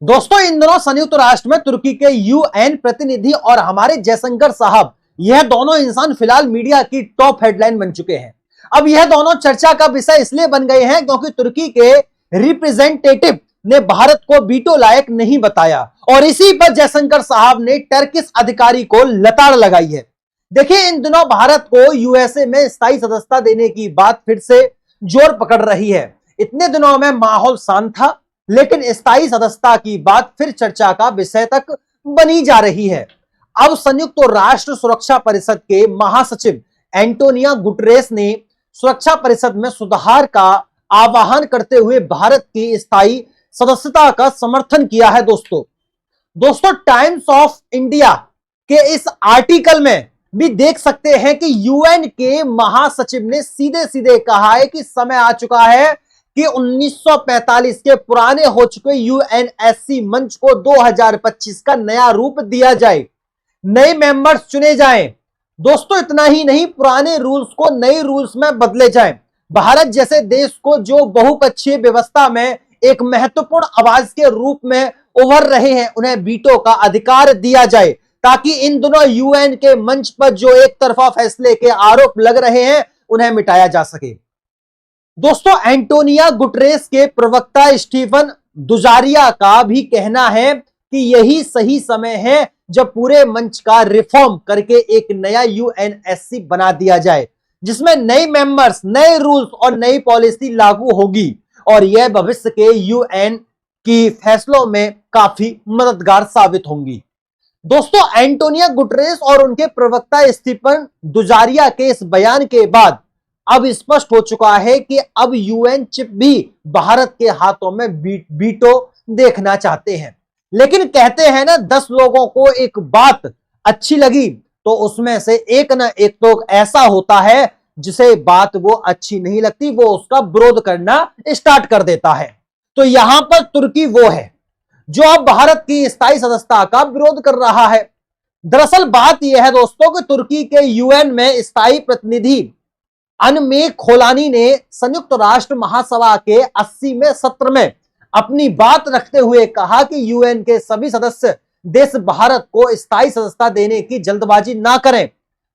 दोस्तों, इन दिनों संयुक्त राष्ट्र में तुर्की के यूएन प्रतिनिधि और हमारे जयशंकर साहब, यह दोनों इंसान फिलहाल मीडिया की टॉप हेडलाइन बन चुके हैं। अब यह दोनों चर्चा का विषय इसलिए बन गए हैं क्योंकि तुर्की के रिप्रेजेंटेटिव ने भारत को वीटो लायक नहीं बताया और इसी पर जयशंकर साहब ने टर्किश अधिकारी को लताड़ लगाई है। देखिए, इन दिनों भारत को यूएसए में स्थायी सदस्यता देने की बात फिर से जोर पकड़ रही है। इतने दिनों में माहौल शांत था, लेकिन स्थायी सदस्यता की बात फिर चर्चा का विषय तक बनी जा रही है। अब संयुक्त राष्ट्र सुरक्षा परिषद के महासचिव एंटोनियो गुटेरेस ने सुरक्षा परिषद में सुधार का आह्वान करते हुए भारत की स्थायी सदस्यता का समर्थन किया है। दोस्तों, टाइम्स ऑफ इंडिया के इस आर्टिकल में भी देख सकते हैं कि यूएन के महासचिव ने सीधे सीधे कहा है कि समय आ चुका है कि 1945 के पुराने हो चुके यूएनएससी मंच को 2025 का नया रूप दिया जाए, नए मेंबर्स चुने जाएं। दोस्तों, इतना ही नहीं, पुराने रूल्स को नए रूल्स में बदले जाएं। भारत जैसे देश को जो बहुपक्षीय व्यवस्था में एक महत्वपूर्ण आवाज के रूप में उभर रहे हैं, उन्हें वीटो का अधिकार दिया जाए ताकि इन दोनों यूएन के मंच पर जो एक तरफा फैसले के आरोप लग रहे हैं उन्हें मिटाया जा सके। दोस्तों, एंटोनियो गुटेरेस के प्रवक्ता स्टीफन दुजारिया का भी कहना है कि यही सही समय है जब पूरे मंच का रिफॉर्म करके एक नया यूएनएससी बना दिया जाए, जिसमें नए मेंबर्स, नए रूल्स और नई पॉलिसी लागू होगी और यह भविष्य के यूएन की फैसलों में काफी मददगार साबित होंगी। दोस्तों, एंटोनियो गुटेरेस और उनके प्रवक्ता स्टीफन दुजारिया के इस बयान के बाद अब स्पष्ट हो चुका है कि अब यूएन चिप भी भारत के हाथों में वीटो देखना चाहते हैं। लेकिन कहते हैं ना, 10 लोगों को एक बात अच्छी लगी तो उसमें से एक ना एक तो ऐसा होता है जिसे बात वो अच्छी नहीं लगती, वो उसका विरोध करना स्टार्ट कर देता है। तो यहां पर तुर्की वो है जो अब भारत की स्थायी सदस्यता का विरोध कर रहा है। दरअसल बात यह है दोस्तों कि तुर्की के यूएन में स्थायी प्रतिनिधि अनमे खोलानी ने संयुक्त राष्ट्र महासभा के 80वें सत्र में अपनी बात रखते हुए कहा कि यूएन के सभी सदस्य देश भारत को स्थायी सदस्यता देने की जल्दबाजी ना करें।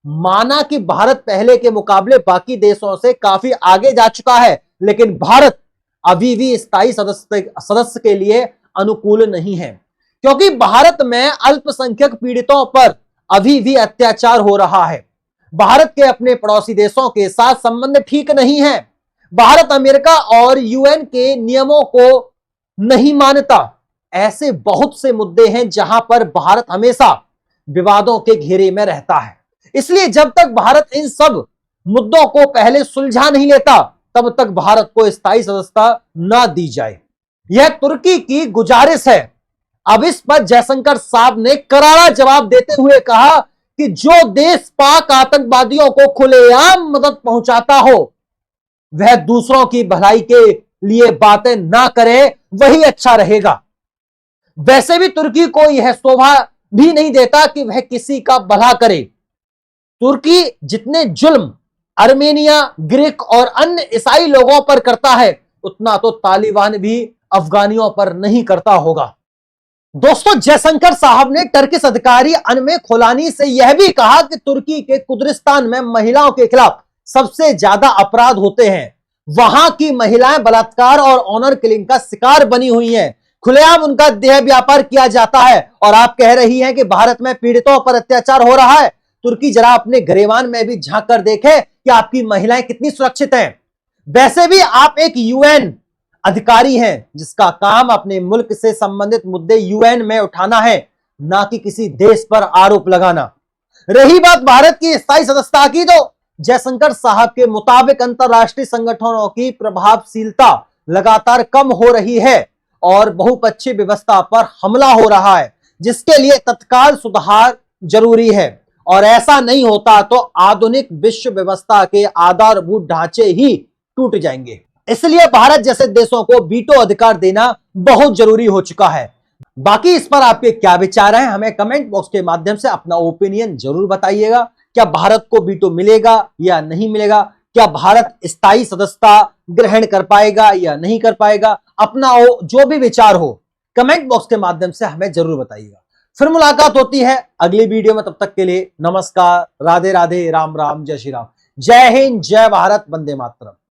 माना कि भारत पहले के मुकाबले बाकी देशों से काफी आगे जा चुका है, लेकिन भारत अभी भी स्थायी सदस्य के लिए अनुकूल नहीं है, क्योंकि भारत में अल्पसंख्यक पीड़ितों पर अभी भी अत्याचार हो रहा है। भारत के अपने पड़ोसी देशों के साथ संबंध ठीक नहीं है। भारत अमेरिका और यूएन के नियमों को नहीं मानता। ऐसे बहुत से मुद्दे हैं जहां पर भारत हमेशा विवादों के घेरे में रहता है। इसलिए जब तक भारत इन सब मुद्दों को पहले सुलझा नहीं लेता, तब तक भारत को स्थायी सदस्यता ना दी जाए। यह तुर्की की गुजारिश है। अब इस पर जयशंकर साहब ने करारा जवाब देते हुए कहा कि जो देश पाक आतंकवादियों को खुलेआम मदद पहुंचाता हो वह दूसरों की भलाई के लिए बातें ना करे, वही अच्छा रहेगा। वैसे भी तुर्की को यह शोभा भी नहीं देता कि वह किसी का भला करे। तुर्की जितने जुल्म आर्मेनिया, ग्रीक और अन्य ईसाई लोगों पर करता है, उतना तो तालिबान भी अफगानियों पर नहीं करता होगा। दोस्तों, जयशंकर साहब ने टर्किश अधिकारी अनमे खोलानी से यह भी कहा कि तुर्की के कुर्दिस्तान में महिलाओं के खिलाफ सबसे ज्यादा अपराध होते हैं। वहां की महिलाएं बलात्कार और ऑनर किलिंग का शिकार बनी हुई हैं। खुलेआम उनका देह व्यापार किया जाता है और आप कह रही हैं कि भारत में पीड़ितों पर अत्याचार हो रहा है। तुर्की जरा अपने गरेबान में भी झांक कर देखे कि आपकी महिलाएं कितनी सुरक्षित हैं। वैसे भी आप एक यूएन अधिकारी हैं जिसका काम अपने मुल्क से संबंधित मुद्दे यूएन में उठाना है, ना कि किसी देश पर आरोप लगाना। रही बात भारत की स्थायी सदस्यता की, तो जयशंकर साहब के मुताबिक अंतरराष्ट्रीय संगठनों की प्रभावशीलता लगातार कम हो रही है और बहुपक्षीय व्यवस्था पर हमला हो रहा है, जिसके लिए तत्काल सुधार जरूरी है। और ऐसा नहीं होता तो आधुनिक विश्व व्यवस्था के आधारभूत ढांचे ही टूट जाएंगे। इसलिए भारत जैसे देशों को वीटो अधिकार देना बहुत जरूरी हो चुका है। बाकी इस पर आपके क्या विचार हैं, हमें कमेंट बॉक्स के माध्यम से अपना ओपिनियन जरूर बताइएगा। क्या भारत को वीटो मिलेगा या नहीं मिलेगा? क्या भारत स्थायी सदस्यता ग्रहण कर पाएगा या नहीं कर पाएगा? अपना जो भी विचार हो कमेंट बॉक्स के माध्यम से हमें जरूर बताइएगा। फिर मुलाकात होती है अगली वीडियो में, तब तक के लिए नमस्कार, राधे राधे, राम राम, जय श्री राम, जय हिंद, जय भारत, वंदे मातरम।